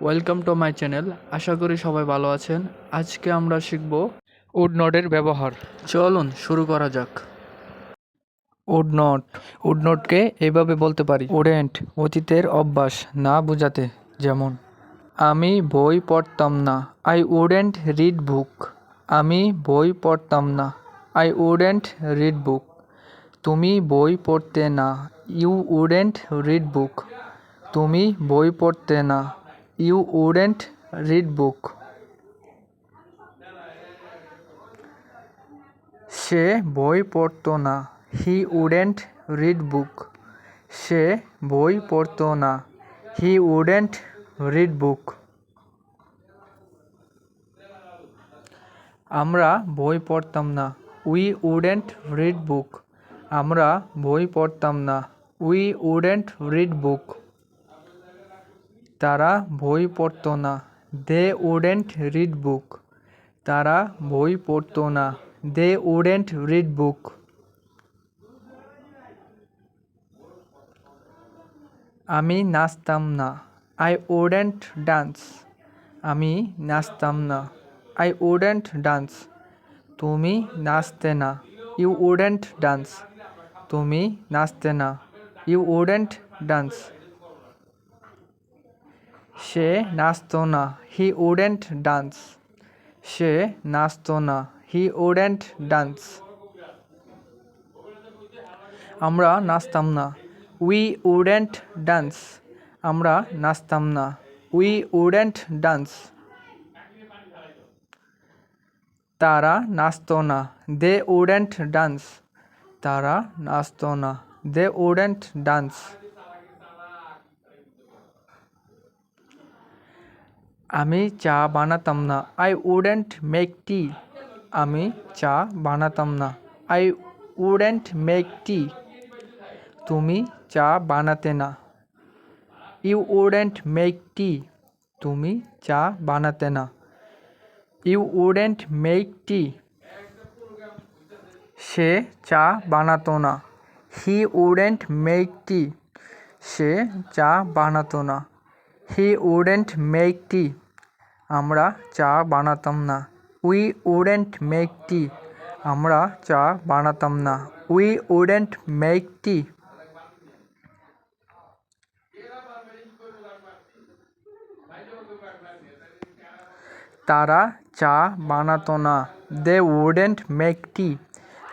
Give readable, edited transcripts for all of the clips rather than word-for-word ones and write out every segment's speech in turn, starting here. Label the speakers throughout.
Speaker 1: Welcome to my channel. আশা করি সবাই ভালো আছেন। আজকে আমরা শিখব
Speaker 2: উড নোটের ব্যবহার।
Speaker 1: চলুন শুরু করা যাক।
Speaker 2: Would note. উড নোটকে এইভাবে বলতে পারি: উডেন্ট অতীতের অভ্যাস না বোঝাতে, যেমন আমি বই পড়তাম না, আই উডেন্ট রিড বুক। আমি বই পড়তাম না, আই উডেন্ট রিড বুক। তুমি বই পড়তে না, ইউ উডেন্ট রিড বুক। তুমি বই পড়তে না, ইউ উডেন্ট রিড বুক। সে বই পড়তো না, হি উডেন্ট রিড বুক। সে বই পড়তো না, হি উডেন্ট রিড বুক। আমরা বই পড়তাম না, উই উডেন্ট রিড বুক। আমরা বই পড়তাম না, উই উডেন্ট রিড বুক। তারা বই পড়তো না, দে উডেন্ট রিড বুক। তারা বই পড়তো না, দে উডেন্ট রিড বুক। আমি নাচতাম না, আই উডেন্ট ডান্স। আমি নাচতাম না, আই উডেন্ট ডান্স। তুমি নাচতে না, ইউ উডেন্ট ডান্স। তুমি নাচতে না, ইউ উডেন্ট ডান্স। সে নাচতো না, হি উডেন্ট ডান্স। সে নাচতো না, হি উডেন্ট ডান্স। আমরা নাচতাম না, উই উডেন্ট ডান্স। আমরা নাচতাম না, উই উডেন্ট ডান্স। তারা নাচতো না, দে উডেন্ট ডান্স। তারা নাচতো না, দে উডেন্ট ডান্স। আমি চা বানাতাম না, আই উডেন্ট মেক টি। আমি চা বানাতাম না, আই উডেন্ট মেক টি। তুমি চা বানাতে না, ইউ উডেন্ট মেক টি। তুমি চা বানাতে না, ইউ উডেন্ট মেক টি। সে চা বানাতো না, হি উডেন্ট মেক টি। সে চা বানাতো না, হি উডেন্ট মেক টি। আমরা চা বানাতাম না, উই উডেন্ট মেক টি। আমরা চা বানাতাম না, উই উডেন্ট মেক টি। তারা চা বানাতো না, দে উডেন্ট মেক টি।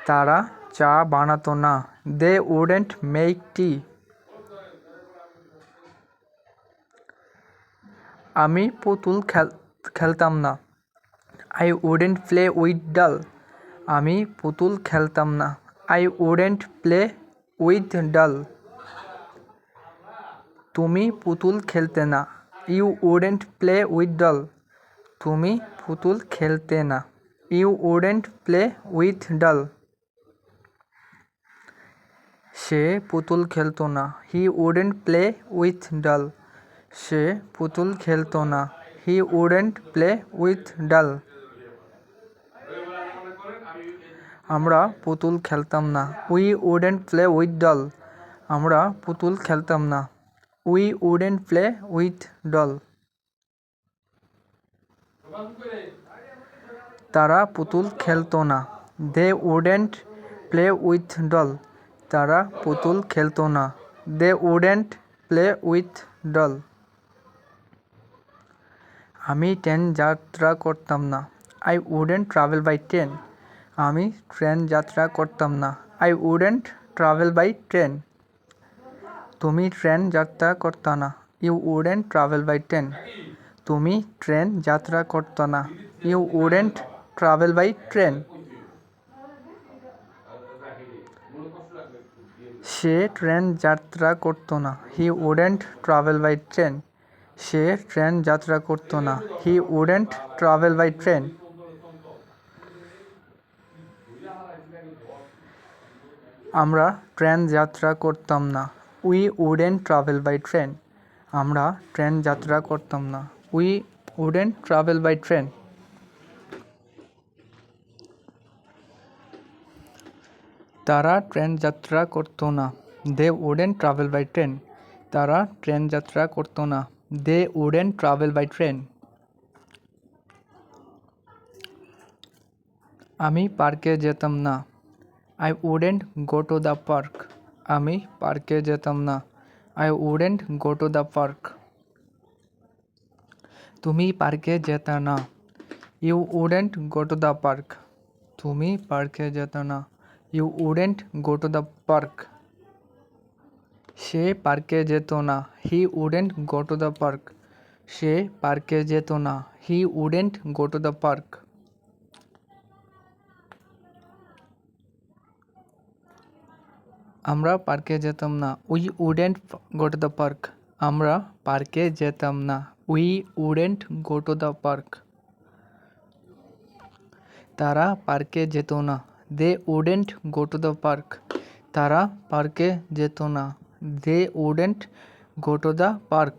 Speaker 2: তারা চা বানাতো না, দে উডেন্ট মেক টি। আমি পুতুল খেলতাম না, I wouldn't play with doll. আমি পুতুল খেলতাম না, I wouldn't play with doll. তুমি পুতুল খেলতে না, you wouldn't play with doll. তুমি পুতুল খেলতে না, you wouldn't play with doll. সে পুতুল খেলতো না, he wouldn't play with doll. সে পুতুল খেলতো না, he wouldn't play with doll. আমরা পুতুল খেলতাম না, we wouldn't play with doll. আমরা পুতুল খেলতাম না, we wouldn't play with doll. তারা পুতুল খেলতো না, they wouldn't play with doll. তারা পুতুল খেলতো না, they wouldn't play with doll. আমি ট্রেন যাত্রা করতাম না, I wouldn't travel by train. আমি ট্রেন যাত্রা করতাম না, I wouldn't travel by train. তুমি ট্রেন যাত্রা করতা না, you wouldn't travel by train. তুমি ট্রেন যাত্রা করতো না, you wouldn't travel by train. সে ট্রেন যাত্রা করতো না, he wouldn't travel by train. সে ট্রেন যাত্রা করতো না, he wouldn't travel by train. আমরা ট্রেন যাত্রা করতাম না, we wouldn't travel by train. আমরা ট্রেন যাত্রা করতাম না, we wouldn't travel by train. তারা ট্রেন যাত্রা করতো না, they wouldn't travel by train. তারা ট্রেন যাত্রা করতো না, they wouldn't travel by train. আমি পার্কে যেতাম না। I wouldn't go to the park. আমি পার্কে যেতাম না। I wouldn't go to the park. তুমি পার্কে যেতে না। You wouldn't go to the park. তুমি পার্কে যেতে না। You wouldn't go to the park. সে পার্কে যেত না। He wouldn't go to the park. সে পার্কে যেত না। He wouldn't go to the park. আমরা পার্কে যেতাম না। We wouldn't go to the park. আমরা পার্কে যেতাম না। We wouldn't go to the park. তারা পার্কে যেত না। They wouldn't go to the park. তারা পার্কে যেত না। They wouldn't go to the park.